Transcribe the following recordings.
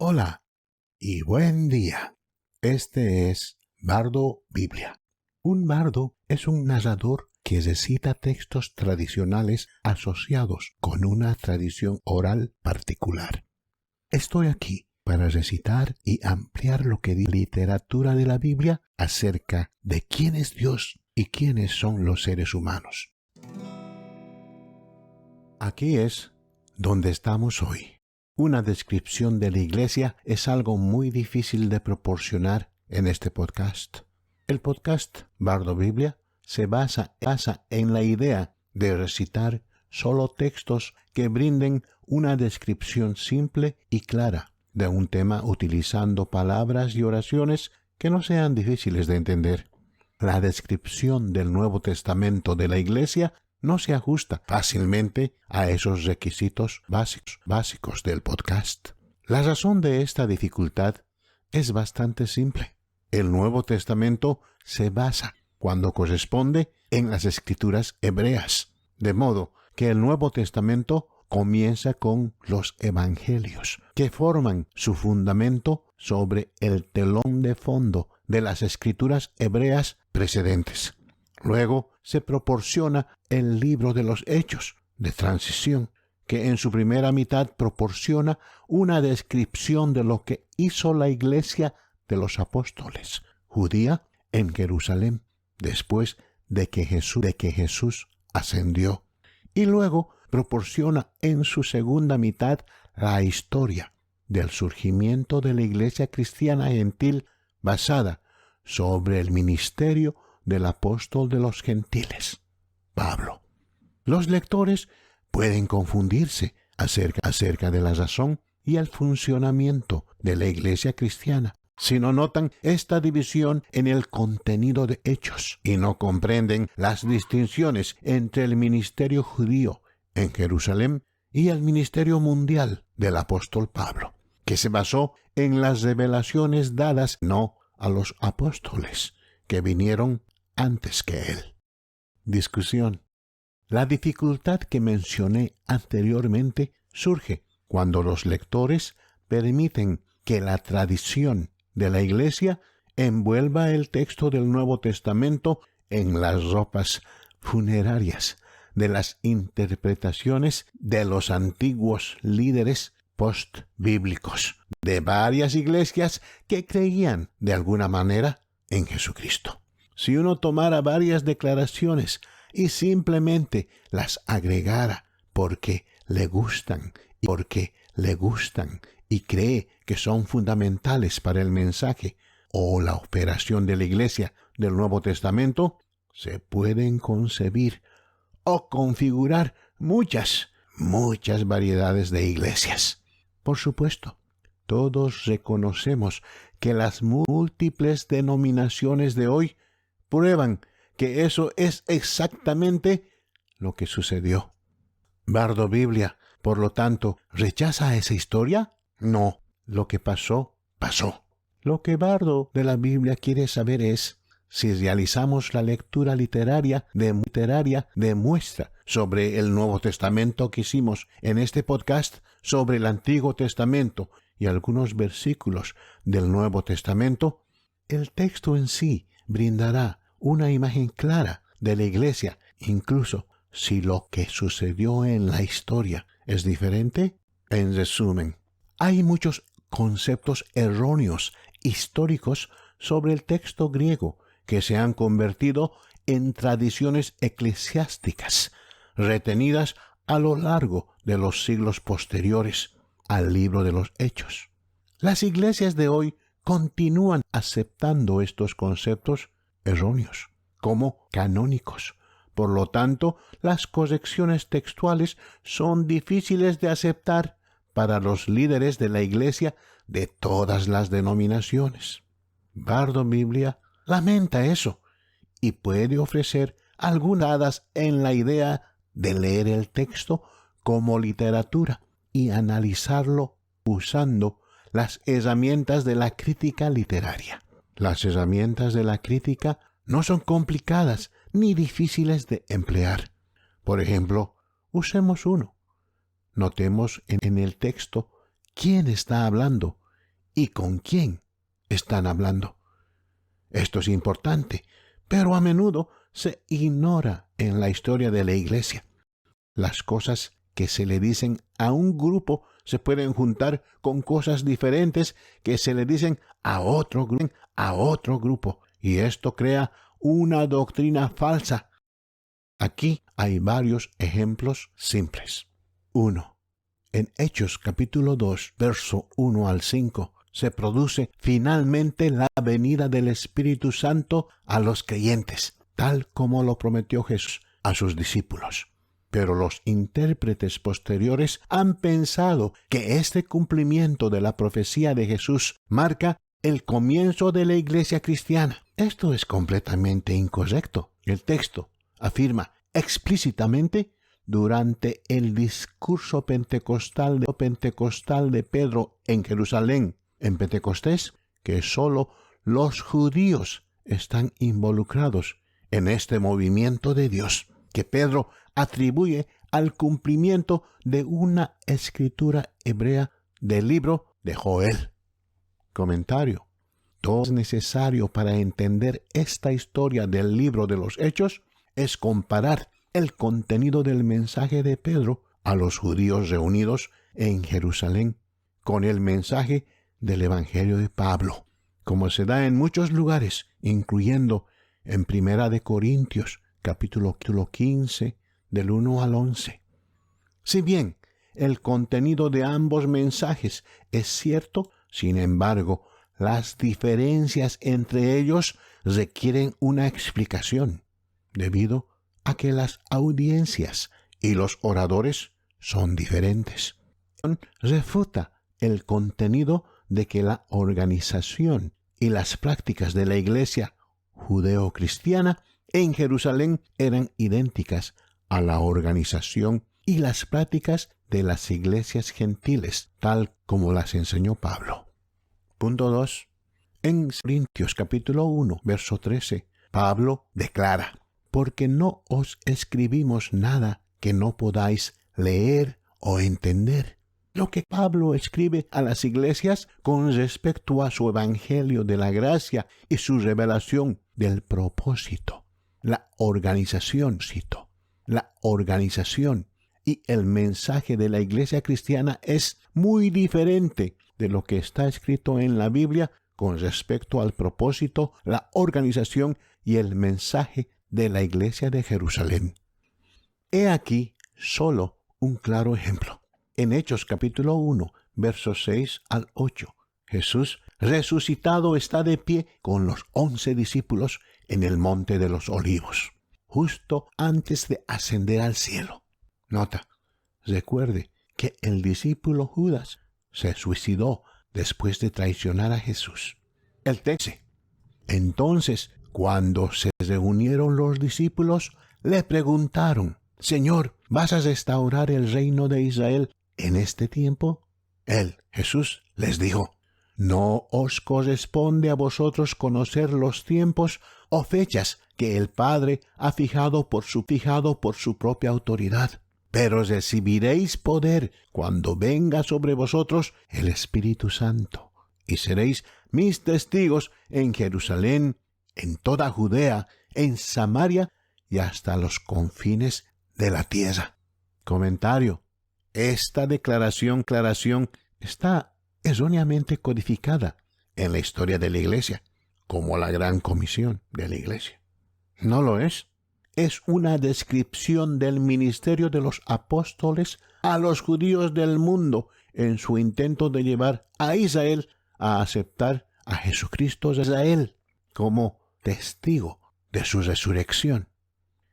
Hola y buen día. Este es Bardo Biblia. Un bardo es un narrador que recita textos tradicionales asociados con una tradición oral particular. Estoy aquí para recitar y ampliar lo que dice la literatura de la Biblia acerca de quién es Dios y quiénes son los seres humanos. Aquí es donde estamos hoy. Una descripción de la iglesia es algo muy difícil de proporcionar en este podcast. El podcast Bardo Biblia se basa en la idea de recitar solo textos que brinden una descripción simple y clara de un tema utilizando palabras y oraciones que no sean difíciles de entender. La descripción del Nuevo Testamento de la iglesia no se ajusta fácilmente a esos requisitos básicos del podcast. La razón de esta dificultad es bastante simple. El Nuevo Testamento se basa, cuando corresponde, en las escrituras hebreas, de modo que el Nuevo Testamento comienza con los evangelios, que forman su fundamento sobre el telón de fondo de las escrituras hebreas precedentes. Luego se proporciona el libro de los Hechos de transición, que en su primera mitad proporciona una descripción de lo que hizo la iglesia de los apóstoles judía en Jerusalén después de que Jesús ascendió. Y luego proporciona en su segunda mitad la historia del surgimiento de la iglesia cristiana gentil basada sobre el ministerio del apóstol de los gentiles, Pablo. Los lectores pueden confundirse acerca de la razón y el funcionamiento de la iglesia cristiana si no notan esta división en el contenido de Hechos y no comprenden las distinciones entre el ministerio judío en Jerusalén y el ministerio mundial del apóstol Pablo, que se basó en las revelaciones dadas no a los apóstoles que vinieron antes que él. Discusión. La dificultad que mencioné anteriormente surge cuando los lectores permiten que la tradición de la iglesia envuelva el texto del Nuevo Testamento en las ropas funerarias de las interpretaciones de los antiguos líderes postbíblicos de varias iglesias que creían de alguna manera en Jesucristo. Si uno tomara varias declaraciones y simplemente las agregara porque le gustan y cree que son fundamentales para el mensaje o la operación de la iglesia del Nuevo Testamento, se pueden concebir o configurar muchas variedades de iglesias. Por supuesto, todos reconocemos que las múltiples denominaciones de hoy prueban que eso es exactamente lo que sucedió. Bardo Biblia, por lo tanto, ¿rechaza esa historia? No, lo que pasó, pasó. Lo que Bardo de la Biblia quiere saber es si realizamos la lectura literaria de muestra sobre el Nuevo Testamento que hicimos en este podcast sobre el Antiguo Testamento y algunos versículos del Nuevo Testamento, el texto en sí brindará una imagen clara de la iglesia, incluso si lo que sucedió en la historia es diferente. En resumen, hay muchos conceptos erróneos históricos sobre el texto griego que se han convertido en tradiciones eclesiásticas retenidas a lo largo de los siglos posteriores al libro de los Hechos. Las iglesias de hoy continúan aceptando estos conceptos erróneos como canónicos. Por lo tanto, las correcciones textuales son difíciles de aceptar para los líderes de la iglesia de todas las denominaciones. Bardo Biblia lamenta eso y puede ofrecer algunas dadas en la idea de leer el texto como literatura y analizarlo usando las herramientas de la crítica literaria. Las herramientas de la crítica no son complicadas ni difíciles de emplear. Por ejemplo, usemos uno. Notemos en el texto quién está hablando y con quién están hablando. Esto es importante, pero a menudo se ignora en la historia de la Iglesia. Las cosas que se le dicen a un grupo se pueden juntar con cosas diferentes que se le dicen a otro grupo, y esto crea una doctrina falsa. Aquí hay varios ejemplos simples. 1. En Hechos capítulo 2, verso 1 al 5, se produce finalmente la venida del Espíritu Santo a los creyentes, tal como lo prometió Jesús a sus discípulos. Pero los intérpretes posteriores han pensado que este cumplimiento de la profecía de Jesús marca el comienzo de la iglesia cristiana. Esto es completamente incorrecto. El texto afirma explícitamente durante el discurso pentecostal de Pedro en Jerusalén, en Pentecostés, que solo los judíos están involucrados en este movimiento de Dios, que Pedro atribuye al cumplimiento de una escritura hebrea del libro de Joel. Comentario. Todo es necesario para entender esta historia del libro de los Hechos es comparar el contenido del mensaje de Pedro a los judíos reunidos en Jerusalén con el mensaje del Evangelio de Pablo, como se da en muchos lugares, incluyendo en 1 Corintios, capítulo 15, del 1 al 11. Si bien el contenido de ambos mensajes es cierto, sin embargo, las diferencias entre ellos requieren una explicación, debido a que las audiencias y los oradores son diferentes. Refuta el contenido de que la organización y las prácticas de la iglesia judeo-cristiana en Jerusalén eran idénticas a la organización y las prácticas de las iglesias gentiles, tal como las enseñó Pablo. Punto 2. En Corintios capítulo 1, verso 13, Pablo declara: porque no os escribimos nada que no podáis leer o entender. Lo que Pablo escribe a las iglesias con respecto a su evangelio de la gracia y su revelación del propósito, la organización y el mensaje de la iglesia cristiana es muy diferente de lo que está escrito en la Biblia con respecto al propósito, la organización y el mensaje de la iglesia de Jerusalén. He aquí solo un claro ejemplo. En Hechos capítulo 1, versos 6 al 8, Jesús resucitado está de pie con los 11 discípulos en el monte de los Olivos, justo antes de ascender al cielo. Nota, recuerde que el discípulo Judas se suicidó después de traicionar a Jesús. El texto. Entonces, cuando se reunieron los discípulos, le preguntaron: Señor, ¿vas a restaurar el reino de Israel en este tiempo? Él, Jesús, les dijo: no os corresponde a vosotros conocer los tiempos o fechas que el Padre ha fijado por su propia autoridad. Pero recibiréis poder cuando venga sobre vosotros el Espíritu Santo, y seréis mis testigos en Jerusalén, en toda Judea, en Samaria y hasta los confines de la tierra. Comentario. Esta declaración está erróneamente codificada en la historia de la Iglesia, como la gran comisión de la Iglesia. No lo es. Es una descripción del ministerio de los apóstoles a los judíos del mundo en su intento de llevar a Israel a aceptar a Jesucristo de Israel como testigo de su resurrección.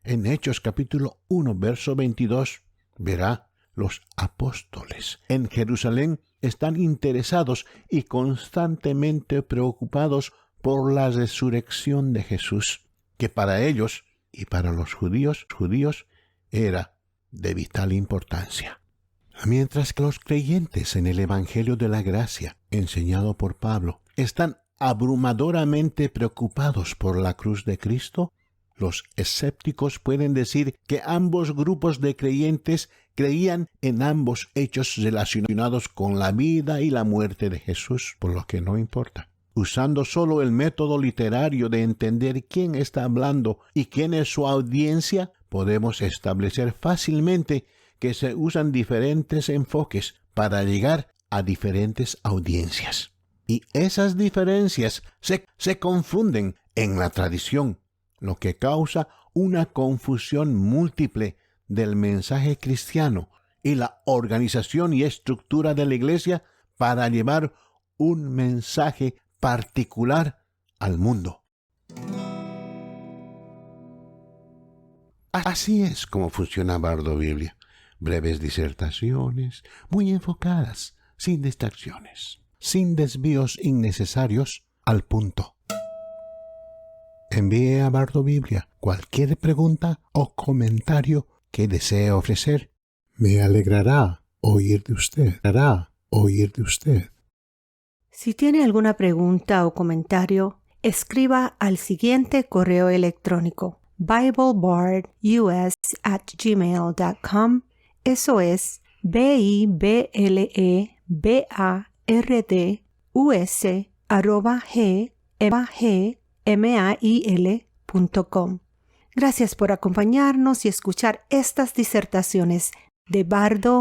En Hechos capítulo 1, verso 22, verá: los apóstoles en Jerusalén están interesados y constantemente preocupados por la resurrección de Jesús, que para ellos y para los judíos era de vital importancia. Mientras que los creyentes en el Evangelio de la Gracia, enseñado por Pablo, están abrumadoramente preocupados por la cruz de Cristo, Los escépticos pueden decir que ambos grupos de creyentes creían en ambos hechos relacionados con la vida y la muerte de Jesús, por lo que no importa. Usando solo el método literario de entender quién está hablando y quién es su audiencia, podemos establecer fácilmente que se usan diferentes enfoques para llegar a diferentes audiencias. Y esas diferencias se confunden en la tradición, lo que causa una confusión múltiple del mensaje cristiano y la organización y estructura de la iglesia para llevar un mensaje particular al mundo. Así es como funciona Bardo Biblia. Breves disertaciones, muy enfocadas, sin distracciones, sin desvíos innecesarios, al punto. Envíe a Bardo Biblia cualquier pregunta o comentario que desee ofrecer. Me alegrará oír de usted. Si tiene alguna pregunta o comentario, escriba al siguiente correo electrónico: BibleBardUS@gmail.com. Eso es BibleBardus@gmail.com. Gracias por acompañarnos y escuchar estas disertaciones de Bardo